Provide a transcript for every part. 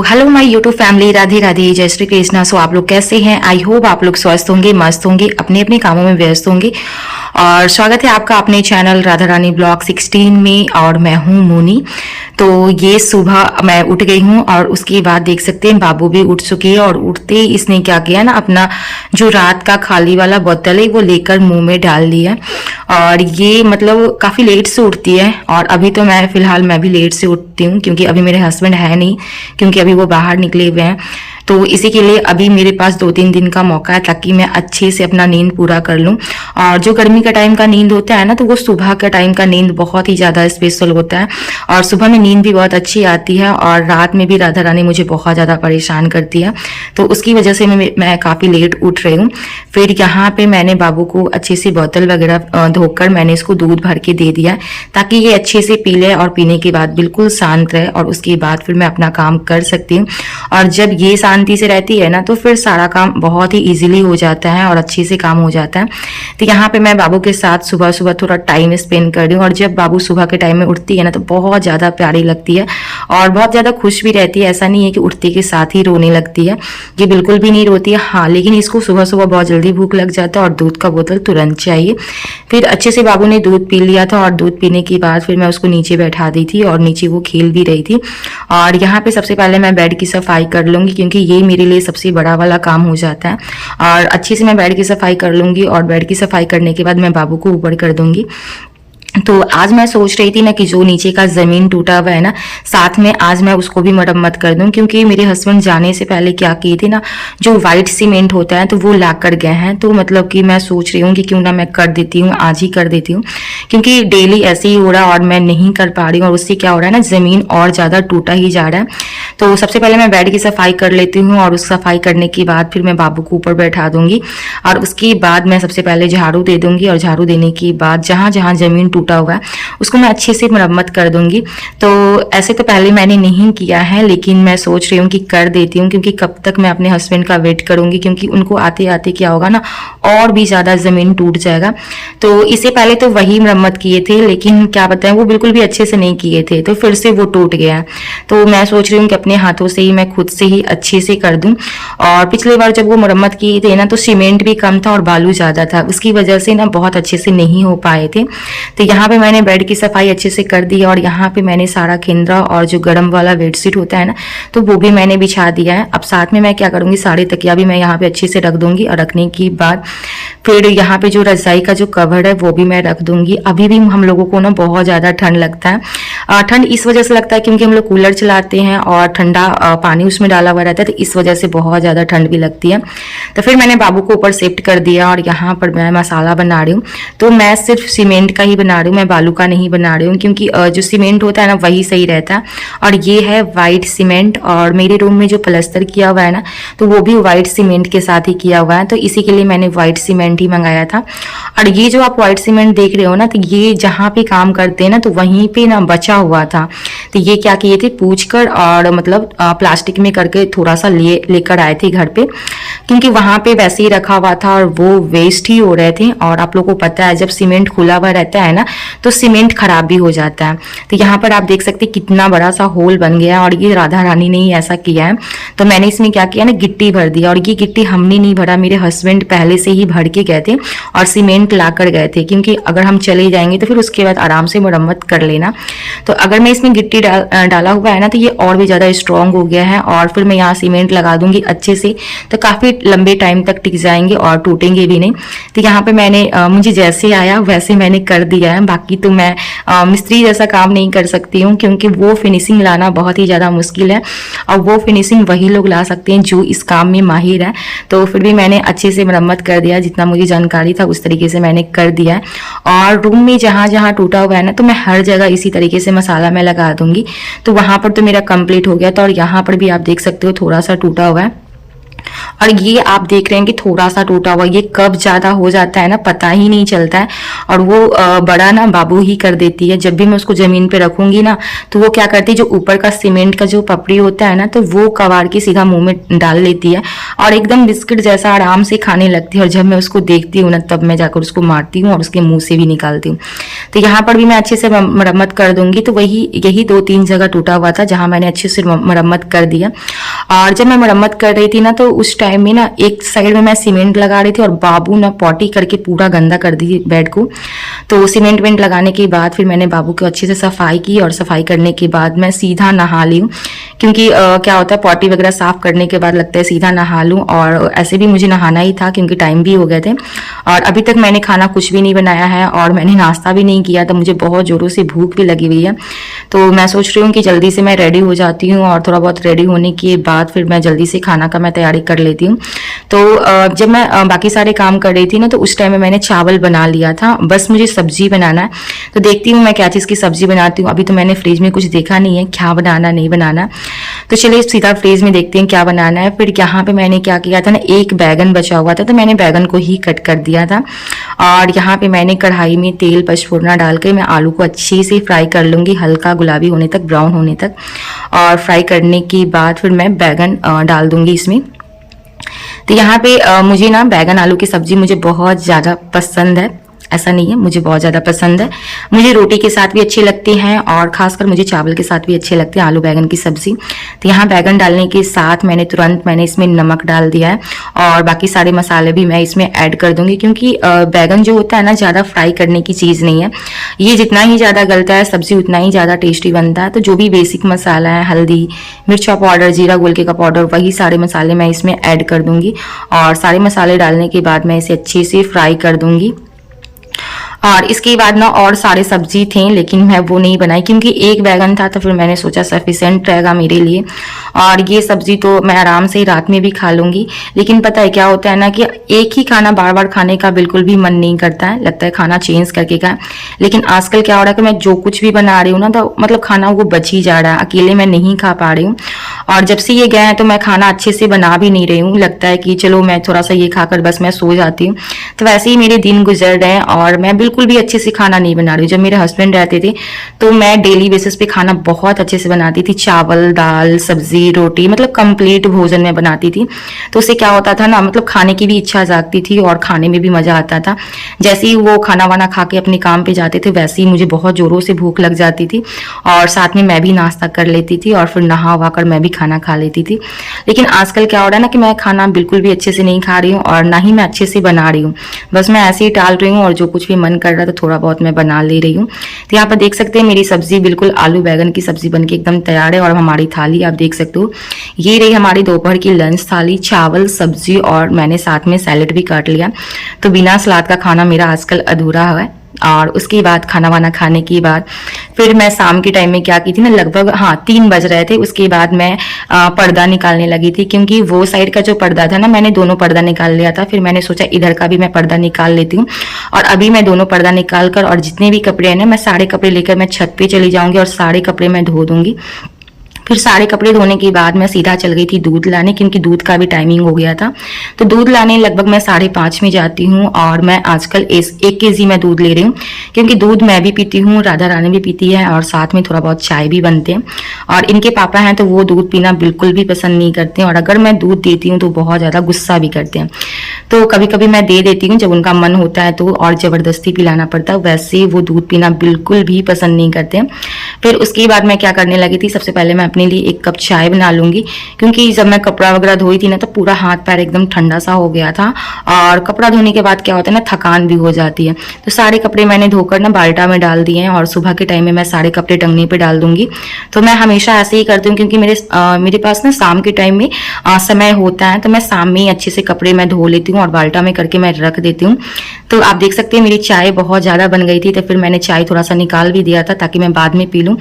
Hello my YouTube family, Radhe Radhe, जय श्री कृष्णा। सो आप लोग कैसे हैं? आई होप आप लोग स्वस्थ होंगे, मस्त होंगे, अपने अपने कामों में व्यस्त होंगे। और स्वागत है आपका अपने चैनल राधा रानी ब्लॉग 16 में। और मैं हूँ मोनी। तो ये सुबह मैं उठ गई हूँ और उसके बाद देख सकते हैं बाबू भी उठ चुकी है। और उठते ही इसने क्या किया ना, अपना जो रात का खाली वाला बोतल है वो लेकर मुंह में डाल लिया। और ये मतलब काफ़ी लेट से उठती है। और अभी तो मैं फिलहाल मैं भी लेट से उठती हूँ क्योंकि अभी मेरे हस्बैंड है नहीं, क्योंकि अभी वो बाहर निकले हुए हैं। तो इसी के लिए अभी मेरे पास 2-3 दिन का मौका है ताकि मैं अच्छे से अपना नींद पूरा कर लूं। और जो गर्मी का टाइम का नींद होता है ना, तो वो सुबह का टाइम का नींद बहुत ही ज़्यादा स्पेशल होता है। और सुबह में नींद भी बहुत अच्छी आती है और रात में भी राधा रानी मुझे बहुत ज़्यादा परेशान करती है। तो उसकी वजह से मैं काफ़ी लेट उठ रही हूँ। फिर यहाँ पे मैंने बाबू को अच्छे से बोतल वगैरह धोकर मैंने इसको दूध भर के दे दिया ताकि ये अच्छे से पी ले और पीने के बाद बिल्कुल शांत रहे। और उसके बाद फिर मैं अपना काम कर सकती हूँ। और जब ये शांति से रहती है ना, तो फिर सारा काम बहुत ही इजीली हो जाता है और अच्छे से काम हो जाता है। तो यहाँ पे मैं बाबू के साथ सुबह सुबह थोड़ा टाइम स्पेंड कर रही हूँ। और जब बाबू सुबह के टाइम में उठती है ना, तो बहुत ज़्यादा प्यारी लगती है और बहुत ज़्यादा खुश भी रहती है। ऐसा नहीं है कि उठते के साथ ही रोने लगती है, ये बिल्कुल भी नहीं रोती है। हाँ, लेकिन इसको सुबह सुबह बहुत जल्दी भूख लग जाता है और दूध का बोतल तुरंत चाहिए। फिर अच्छे से बाबू ने दूध पी लिया था और दूध पीने के बाद फिर मैं उसको नीचे बैठा दी थी और नीचे वो खेल भी रही थी। और यहाँ पे सबसे पहले मैं बेड की सफाई कर लूँगी क्योंकि ये मेरे लिए सबसे बड़ा वाला काम हो जाता है। और अच्छे से मैं बेड की सफाई कर लूँगी और बेड की सफाई करने के बाद मैं बाबू को ऊपर कर दूँगी। तो आज मैं सोच रही थी ना कि जो नीचे का ज़मीन टूटा हुआ है ना, साथ में आज मैं उसको भी मरम्मत कर दूं। क्योंकि मेरे हस्बैंड जाने से पहले क्या किए थे ना, जो वाइट सीमेंट होता है तो वो ला कर गए हैं। तो मतलब कि मैं सोच रही हूँ कि क्यों ना मैं कर देती हूँ, आज ही कर देती हूँ, क्योंकि डेली ऐसे ही हो रहा है और मैं नहीं कर पा रही हूँ। और उससे क्या हो रहा है ना, ज़मीन और ज़्यादा टूटा ही जा रहा है। तो सबसे पहले मैं बेड की सफाई कर लेती हूँ और उस सफाई करने के बाद फिर मैं बाबू को ऊपर बैठा दूंगी। और उसके बाद मैं सबसे पहले झाड़ू दे दूंगी और झाड़ू देने के बाद जहाँ जहाँ ज़मीन टूटा हुआ है उसको मैं अच्छे से मरम्मत कर दूंगी। तो ऐसे तो पहले मैंने नहीं किया है, लेकिन मैं सोच रही हूँ कि कर देती हूँ, क्योंकि कब तक मैं अपने हस्बैंड का वेट करूंगी, क्योंकि उनको आते आते क्या होगा ना, और भी ज़्यादा ज़मीन टूट जाएगा। तो इससे पहले तो वही मरम्मत किए थे, लेकिन क्या बताएं वो बिल्कुल भी अच्छे से नहीं किए थे, तो फिर से वो टूट गया। तो मैं सोच रही हूँ कि अपने हाथों से ही मैं खुद से ही अच्छे से कर दूँ। और पिछले बार जब वो मरम्मत किए थे ना, तो सीमेंट भी कम था और बालू ज़्यादा था, उसकी वजह से ना बहुत अच्छे से नहीं हो पाए थे। तो यहाँ पे मैंने बेड की सफाई अच्छे से कर दी और यहाँ पे मैंने सारा खिंद्रा और जो गर्म वाला बेडशीट होता है ना, तो वो भी मैंने बिछा दिया है। अब साथ में मैं क्या करूँगी, साड़ी तकिया भी मैं यहाँ पे अच्छे से रख दूंगी। और रखने के बाद फिर यहाँ पे जो रजाई का जो कवर है वो भी मैं रख दूंगी। अभी भी हम लोगों को ना बहुत ज़्यादा ठंड लगता है। ठंड इस वजह से लगता है क्योंकि हम लोग कूलर चलाते हैं और ठंडा पानी उसमें डाला हुआ रहता है, तो इस वजह से बहुत ज़्यादा ठंड भी लगती है। तो फिर मैंने बाबू को ऊपर शिफ्ट कर दिया और यहाँ पर मैं मसाला बना रही हूँ। तो मैं सिर्फ सीमेंट का ही बना रही हूँ, मैं बालू का नहीं बना रही हूँ, क्योंकि जो सीमेंट होता है ना वही सही रहता है। और ये है वाइट सीमेंट और मेरे रूम में जो प्लास्टर किया हुआ है ना, तो वो भी वाइट सीमेंट के साथ ही किया हुआ है। तो इसी के लिए मैंने वाइट सीमेंट ही मंगाया था। और ये जो आप वाइट सीमेंट देख रहे हो ना, तो ये जहाँ पे काम करते हैं ना, तो वहीं पे ना बचा हुआ था। तो ये क्या किए थे, पूछ कर और मतलब प्लास्टिक में करके थोड़ा सा लेकर आए थे घर पे, क्योंकि वहां पे वैसे ही रखा हुआ था और वो वेस्ट ही हो रहे थे। और आप लोगों को पता है जब सीमेंट खुला हुआ रहता है ना, तो सीमेंट खराब भी हो जाता है। तो यहाँ पर आप देख सकते हैं कितना बड़ा सा होल बन गया और ये राधा रानी ने ही ऐसा किया है। तो मैंने इसमें क्या किया ना, गिट्टी भर दिया। और ये गिट्टी हमने नहीं भरा, मेरे हस्बैंड पहले से ही भर के गए थे और सीमेंट ला कर गए थे, क्योंकि अगर हम चले जाएंगे तो फिर उसके बाद आराम से मरम्मत कर लेना। तो अगर मैं इसमें गिट्टी डाला हुआ है ना, तो ये और भी ज़्यादा स्ट्रॉन्ग हो गया है। और फिर मैं यहाँ सीमेंट लगा दूंगी अच्छे से, तो काफ़ी लंबे टाइम तक टिक जाएंगे और टूटेंगे भी नहीं। तो यहाँ पे मैंने मुझे जैसे आया वैसे मैंने कर दिया है। बाकी तो मैं मिस्त्री जैसा काम नहीं कर सकती हूँ, क्योंकि वो फिनिशिंग लाना बहुत ही ज़्यादा मुश्किल है और वो फिनिशिंग वही लोग ला सकते हैं जो इस काम में माहिर है। तो फिर भी मैंने अच्छे से मरम्मत कर दिया, जितना मुझे जानकारी था उस तरीके से मैंने कर दिया है। और रूम में जहाँ जहाँ टूटा हुआ है ना, तो मैं हर जगह इसी तरीके से मसाला मैं लगा दूंगी। तो वहाँ पर तो मेरा कंप्लीट हो गया था और यहाँ पर भी आप देख सकते हो थोड़ा सा टूटा हुआ है। और ये आप देख रहे हैं कि थोड़ा सा टूटा हुआ, ये कब ज्यादा हो जाता है ना पता ही नहीं चलता है। और वो बड़ा ना बाबू ही कर देती है। जब भी मैं उसको जमीन पे रखूंगी ना तो वो क्या करती है, जो ऊपर का सीमेंट का जो पपड़ी होता है ना तो वो कबाड़ के सीधा मुंह में डाल लेती है और एकदम बिस्किट जैसा आराम से खाने लगती है। और जब मैं उसको देखती हूँ ना तब मैं जाकर उसको मारती हूँ और उसके मुंह से भी निकालती हूँ। तो यहाँ पर भी मैं अच्छे से मरम्मत कर दूंगी। तो वही यही 2-3 जगह टूटा हुआ था जहां मैंने अच्छे से मरम्मत कर दिया। और जब मैं मरम्मत कर रही थी ना तो उस टाइम में ना एक साइड में मैं सीमेंट लगा रही थी और बाबू ना पॉटी करके पूरा गंदा कर दी बेड को। तो सीमेंट वेंट लगाने के बाद फिर मैंने बाबू को अच्छे से सफाई की और सफाई करने के बाद मैं सीधा नहा ली हूँ। क्योंकि क्या होता है पॉटी वगैरह साफ करने के बाद लगता है सीधा नहा लूं। और ऐसे भी मुझे नहाना ही था क्योंकि टाइम भी हो गए थे। और अभी तक मैंने खाना कुछ भी नहीं बनाया है और मैंने नाश्ता भी नहीं किया था। मुझे बहुत जोरों से भूख भी लगी हुई है। तो मैं सोच रही हूँ कि जल्दी से मैं रेडी हो जाती हूँ और थोड़ा बहुत रेडी होने के बाद फिर मैं जल्दी से खाना का मैं तैयारी कर लेती हूँ। तो जब मैं बाकी सारे काम कर रही थी ना तो उस टाइम में मैंने चावल बना लिया था। बस मुझे सब्जी बनाना है। तो देखती हूँ मैं क्या चीज़ की सब्जी बनाती हूँ। अभी तो मैंने फ्रिज में कुछ देखा नहीं है क्या बनाना नहीं बनाना। तो चलिए सीधा फ्रिज में देखते हैं क्या बनाना है। फिर यहाँ पे मैंने क्या किया था ना, एक बैगन बचा हुआ था तो मैंने बैगन को ही कट कर दिया था। और यहाँ पे मैंने कढ़ाई में तेल पचफोरना डाल के मैं आलू को अच्छे से फ्राई कर लूंगी, हल्का गुलाबी होने तक, ब्राउन होने तक। और फ्राई करने के बाद फिर मैं बैगन डाल दूंगी इसमें। तो यहाँ पे मुझे ना बैगन आलू की सब्जी मुझे बहुत ज़्यादा पसंद है। ऐसा नहीं है, मुझे बहुत ज़्यादा पसंद है। मुझे रोटी के साथ भी अच्छी लगती हैं और खासकर मुझे चावल के साथ भी अच्छे लगते हैं आलू बैगन की सब्जी। तो यहाँ बैगन डालने के साथ मैंने इसमें नमक डाल दिया है और बाकी सारे मसाले भी मैं इसमें ऐड कर दूंगी। क्योंकि बैगन जो होता है ना ज़्यादा फ्राई करने की चीज़ नहीं है। ये जितना ही ज़्यादा गलता है सब्जी उतना ही ज़्यादा टेस्टी बनता है। तो जो भी बेसिक मसाला है, हल्दी, मिर्चा पाउडर, जीरा गोलके का पाउडर, वही सारे मसाले मैं इसमें ऐड कर दूंगी। और सारे मसाले डालने के बाद मैं इसे अच्छे से फ्राई कर दूंगी। और इसके बाद ना और सारे सब्जी थे लेकिन मैं वो नहीं बनाई क्योंकि एक बैगन था तो फिर मैंने सोचा सफिशिएंट रहेगा मेरे लिए। और ये सब्जी तो मैं आराम से रात में भी खा लूंगी। लेकिन पता है क्या होता है ना कि एक ही खाना बार बार खाने का बिल्कुल भी मन नहीं करता है, लगता है खाना चेंज करके खाएं। लेकिन आजकल क्या हो रहा है कि मैं जो कुछ भी बना रही हूँ ना तो मतलब खाना वो बच ही जा रहा है, अकेले मैं नहीं खा पा रही हूँ। और जब से ये गए हैं तो मैं खाना अच्छे से बना भी नहीं रही हूँ। लगता है कि चलो मैं थोड़ा सा ये खाकर बस मैं सो जाती हूँ। तो वैसे ही मेरे दिन गुजर रहे हैं और मैं बिल्कुल भी अच्छे से खाना नहीं बना रही हूँ। जब मेरे हस्बैंड रहते थे तो मैं डेली बेसिस पे खाना बहुत अच्छे से बनाती थी, चावल, दाल, सब्जी, रोटी, मतलब कंप्लीट भोजन में बनाती थी। तो उससे क्या होता था ना, मतलब खाने की भी इच्छा जागती थी और खाने में भी मजा आता था। जैसे ही वो खाना वाना खा के अपने काम पे जाते थे वैसे ही मुझे बहुत जोरों से भूख लग जाती थी और साथ में मैं भी नाश्ता कर लेती थी और फिर नहा वहा कर मैं भी खाना खा लेती थी। लेकिन आजकल क्या हो रहा है ना कि मैं खाना बिल्कुल भी अच्छे से नहीं खा रही हूँ और ना ही मैं अच्छे से बना रही हूँ। बस मैं ऐसे ही टाल रही हूँ और जो कुछ भी मन कर रहा था थोड़ा बहुत मैं बना ले रही हूँ। तो यहाँ पर देख सकते हैं मेरी सब्जी बिल्कुल आलू बैगन की सब्जी बनके एकदम तैयार है। और हमारी थाली आप देख सकते हो, ये रही हमारी दोपहर की लंच थाली, चावल, सब्जी और मैंने साथ में सैलेड भी काट लिया। तो बिना सलाद का खाना मेरा आजकल अधूरा है। और उसके बाद खाना वाना खाने के बाद फिर मैं शाम के टाइम में क्या की थी ना, लगभग 3 बज रहे थे। उसके बाद मैं पर्दा निकालने लगी थी क्योंकि वो साइड का जो पर्दा था ना मैंने दोनों पर्दा निकाल लिया था। फिर मैंने सोचा इधर का भी मैं पर्दा निकाल लेती हूँ। और अभी मैं दोनों पर्दा निकाल कर और जितने भी कपड़े हैं ना मैं सारे कपड़े लेकर मैं छत पे चली जाऊंगी और सारे कपड़े मैं धो दूंगी। फिर सारे कपड़े धोने के बाद मैं सीधा चल गई थी दूध लाने क्योंकि दूध का भी टाइमिंग हो गया था। तो दूध लाने लगभग मैं 5:30 में जाती हूँ और मैं आजकल 1 kg में दूध ले रही हूँ क्योंकि दूध मैं भी पीती हूँ, राधा रानी भी पीती है और साथ में थोड़ा बहुत चाय भी बनते हैं। और इनके पापा हैं तो वो दूध पीना बिल्कुल भी पसंद नहीं करते और अगर मैं दूध देती हूँ तो बहुत ज़्यादा गुस्सा भी करते हैं। तो कभी कभी मैं दे देती हूँ जब उनका मन होता है तो, और ज़बरदस्ती पिलाना पड़ता है। वैसे वो दूध पीना बिल्कुल भी पसंद नहीं करते। फिर उसके बाद मैं क्या करने लगी थी, सबसे पहले मैं अपने लिए 1 कप चाय बना लूंगी क्योंकि जब मैं कपड़ा वगैरह धोई थी ना तो पूरा हाथ पैर एकदम ठंडा सा हो गया था। और कपड़ा धोने के बाद क्या होता है ना, थकान भी हो जाती है। तो सारे कपड़े मैंने धोकर ना बाल्टा में डाल दिए हैं और सुबह के टाइम में मैं सारे कपड़े टंगने पे डाल दूंगी। तो मैं हमेशा ऐसे ही करती हूँ क्योंकि मेरे पास ना शाम के टाइम में समय होता है तो मैं शाम में ही अच्छे से कपड़े मैं धो लेती हूँ और बाल्टा में करके मैं रख देती हूँ। तो आप देख सकते हैं मेरी चाय बहुत ज़्यादा बन गई थी तो फिर मैंने चाय थोड़ा सा निकाल भी दिया था ताकि मैं बाद में पी लूँ।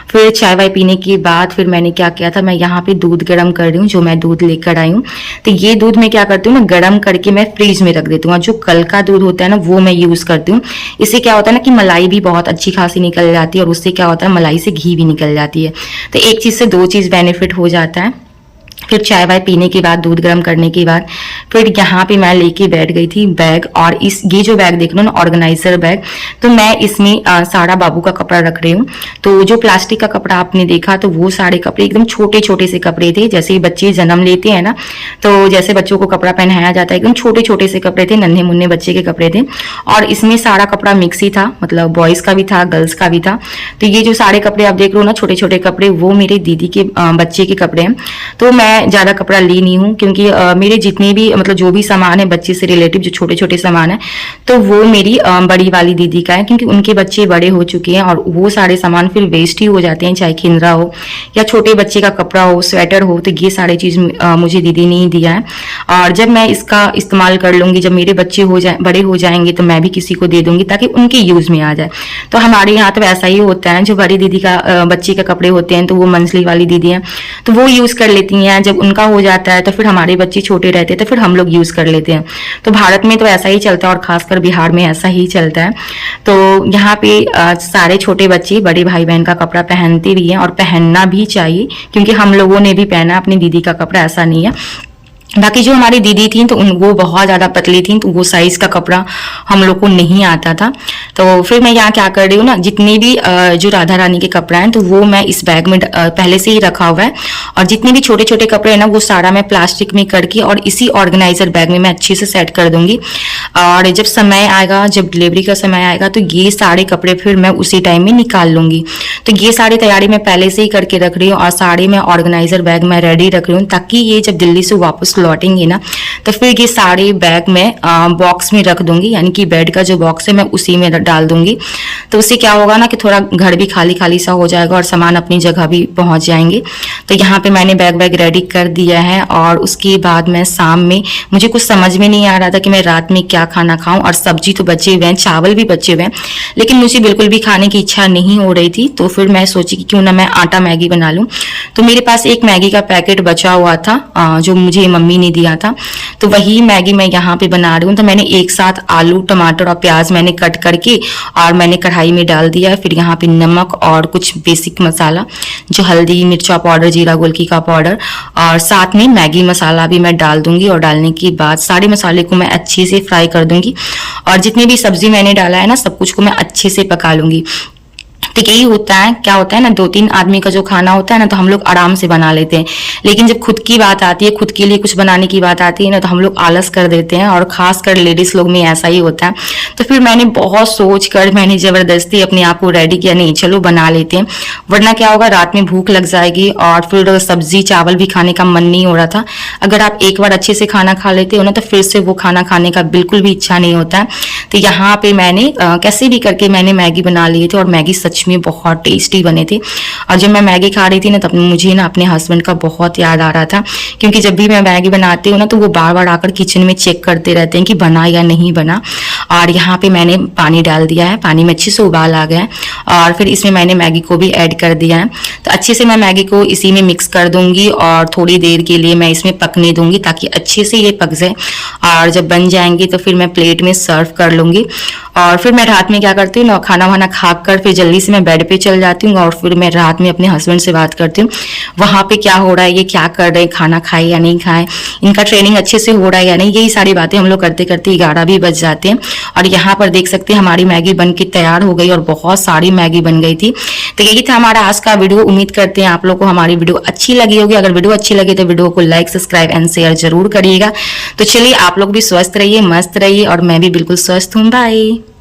फिर चाय वाय पीने के बाद फिर मैंने क्या किया था, मैं यहाँ पे दूध गर्म कर रही हूँ जो मैं दूध लेकर आई हूँ। तो ये दूध मैं क्या करती हूँ ना, गर्म करके मैं फ्रीज में रख देती हूँ और जो कल का दूध होता है ना वो मैं यूज करती हूँ। इससे क्या होता है ना कि मलाई भी बहुत अच्छी खासी निकल जाती है और उससे क्या होता है मलाई से घी भी निकल जाती है। तो एक चीज से 2 चीज बेनिफिट हो जाता है। फिर चाय वाय पीने के बाद, दूध गर्म करने के बाद, फिर यहाँ पे मैं लेके बैठ गई थी बैग। और ये जो बैग देख लो ना, ऑर्गेनाइजर बैग, तो मैं इसमें सारा बाबू का कपड़ा रख रही हूँ। तो जो प्लास्टिक का कपड़ा आपने देखा, तो वो सारे कपड़े एकदम छोटे छोटे से कपड़े थे, जैसे बच्चे जन्म लेते हैं ना, तो जैसे बच्चों को कपड़ा पहनाया जाता है, एकदम छोटे छोटे से कपड़े थे, नन्हे मुन्ने बच्चे के कपड़े थे। और इसमें सारा कपड़ा मिक्स ही था, मतलब बॉयज का भी था, गर्ल्स का भी था। तो ये जो सारे कपड़े आप देख रहे हो ना, छोटे छोटे कपड़े, वो मेरे दीदी के बच्चे के कपड़े हैं। तो मैं ज्यादा कपड़ा ली नहीं हूँ, क्योंकि मेरे जितने भी मतलब जो भी सामान है बच्चे से रिलेटिव, जो छोटे छोटे सामान है, तो वो मेरी बड़ी वाली दीदी का है, क्योंकि उनके बच्चे बड़े हो चुके हैं और वो सारे सामान फिर वेस्ट ही हो जाते हैं, चाहे खिंदरा हो या छोटे बच्चे का कपड़ा हो, स्वेटर हो। तो ये सारी चीज मुझे दीदी ने ही दिया है। और जब मैं इसका इस्तेमाल कर लूंगी, जब मेरे बच्चे बड़े हो जाएंगे, तो मैं भी किसी को दे दूंगी ताकि उनके यूज में आ जाए। तो हमारे यहाँ तो ऐसा ही होता है, जो बड़ी दीदी का बच्चे के कपड़े होते हैं, तो वो मंजली वाली दीदी है, तो वो यूज कर लेती हैं। जब उनका हो जाता है तो फिर हमारे बच्चे छोटे रहते हैं, तो फिर हम लोग यूज कर लेते हैं। तो भारत में तो ऐसा ही चलता है, और खासकर बिहार में ऐसा ही चलता है। तो यहाँ पे सारे छोटे बच्चे बड़े भाई बहन का कपड़ा पहनते भी हैं, और पहनना भी चाहिए, क्योंकि हम लोगों ने भी पहना अपनी दीदी का कपड़ा, ऐसा नहीं है। बाकी जो हमारी दीदी थी, तो वो बहुत ज्यादा पतली थी, तो वो साइज का कपड़ा हम लोग को नहीं आता था। तो फिर मैं यहाँ क्या कर रही हूँ ना, जितने भी जो राधा रानी के कपड़ा हैं, तो वो मैं इस बैग में पहले से ही रखा हुआ है। और जितने भी छोटे छोटे कपड़े हैं ना, वो सारा मैं प्लास्टिक में करके और इसी ऑर्गेनाइजर बैग में मैं अच्छे से सेट कर दूंगी। और जब समय आएगा, जब डिलीवरी का समय आएगा, तो ये सारे कपड़े फिर मैं उसी टाइम में निकाल लूंगी। तो ये सारी तैयारी मैं पहले से ही करके रख रही हूँ, और सारे मैं ऑर्गेनाइजर बैग में रेडी रख रही हूँ, ताकि ये जब दिल्ली से वापस लौटेंगे ना, तो फिर ये सारे बैग में बॉक्स में रख दूंगी, यानी कि बेड का जो बॉक्स है मैं उसी में डाल दूंगी। तो उससे क्या होगा ना, कि थोड़ा घर भी खाली खाली सा हो जाएगा और सामान अपनी जगह भी पहुंच जाएंगे। तो यहाँ पे मैंने बैग रेडी कर दिया है। और उसके बाद मैं शाम में, मुझे कुछ समझ में नहीं आ रहा था कि मैं रात में क्या खाना खाऊं, और सब्जी तो बचे हुए हैं, चावल भी बचे हुए हैं, लेकिन मुझे बिल्कुल भी खाने की इच्छा नहीं हो रही थी। तो फिर मैं सोची कि क्यों ना मैं आटा मैगी बना लूं। तो मेरे पास एक मैगी का पैकेट बचा हुआ था, जो मुझे मम्मी ने दिया था, तो वही मैगी मैं यहाँ पे बना रही हूँ। तो मैंने एक साथ आलू, टमाटर और प्याज मैंने कट करके और मैंने कढ़ाई में डाल दिया है। फिर यहाँ पे नमक और कुछ बेसिक मसाला, जो हल्दी, मिर्चा पाउडर, जीरा गोलकी का पाउडर, और साथ में मैगी मसाला भी मैं डाल दूंगी। और डालने के बाद सारे मसाले को मैं अच्छे से फ्राई कर दूंगी, और जितनी भी सब्जी मैंने डाला है ना, सब कुछ को मैं अच्छे से पका लूंगी। तो यही होता है, क्या होता है ना, 2-3 आदमी का जो खाना होता है ना, तो हम लोग आराम से बना लेते हैं। लेकिन जब खुद की बात आती है, खुद के लिए कुछ बनाने की बात आती है ना, तो हम लोग आलस कर देते हैं, और खासकर लेडीज लोग में ऐसा ही होता है। तो फिर मैंने बहुत सोच कर मैंने जबरदस्ती अपने आप को रेडी किया, नहीं चलो बना लेते हैं, वरना क्या होगा, रात में भूख लग जाएगी और फिर सब्जी चावल भी खाने का मन नहीं हो रहा था। अगर आप एक बार अच्छे से खाना खा लेते हो ना, तो फिर से वो खाना खाने का बिल्कुल भी इच्छा नहीं होता है। तो यहाँ पे मैंने कैसे भी करके मैंने मैगी बना लिए थे, और मैगी सच में बहुत टेस्टी बने थे। और जब मैं मैगी खा रही थी ना, तब मुझे ना अपने हस्बैंड का बहुत याद आ रहा था, क्योंकि जब भी मैं मैगी बनाती हूँ ना, तो वो बार बार आकर किचन में चेक करते रहते हैं कि बना या नहीं बना। और यहाँ पे मैंने पानी डाल दिया है, पानी में अच्छे से उबाल आ गया है, और फिर इसमें मैंने मैगी को भी ऐड कर दिया है। तो अच्छे से मैं मैगी को इसी में मिक्स कर दूंगी, और थोड़ी देर के लिए मैं इसमें पकने दूंगी, ताकि अच्छे से ये पक जाए। और जब बन जाएंगे तो फिर मैं प्लेट में सर्व कर लूंगी। और फिर मैं रात में क्या करती हूँ ना, खाना वाना खाकर फिर जल्दी से मैं बेड पे चल जाती हूँ, और फिर मैं रात में अपने हस्बैंड से बात करती हूँ, वहां पे क्या हो रहा है, ये क्या कर रहे हैं, खाना खाए या नहीं खाए, इनका ट्रेनिंग अच्छे से हो रहा है या नहीं, यही सारी बातें हम लोग करते करते 11 भी बज जाते हैं। और यहाँ पर देख सकते हैं हमारी मैगी बन के तैयार हो गई, और बहुत सारी मैगी बन गई थी। तो यही था हमारा आज का वीडियो। उम्मीद करते हैं आप लोग को हमारी वीडियो अच्छी लगी होगी। अगर वीडियो अच्छी लगी तो वीडियो को लाइक, सब्सक्राइब एंड शेयर जरूर करिएगा। तो चलिए, आप लोग भी स्वस्थ रहिए, मस्त रहिए, और मैं भी बिल्कुल स्वस्थ हूँ। बाय।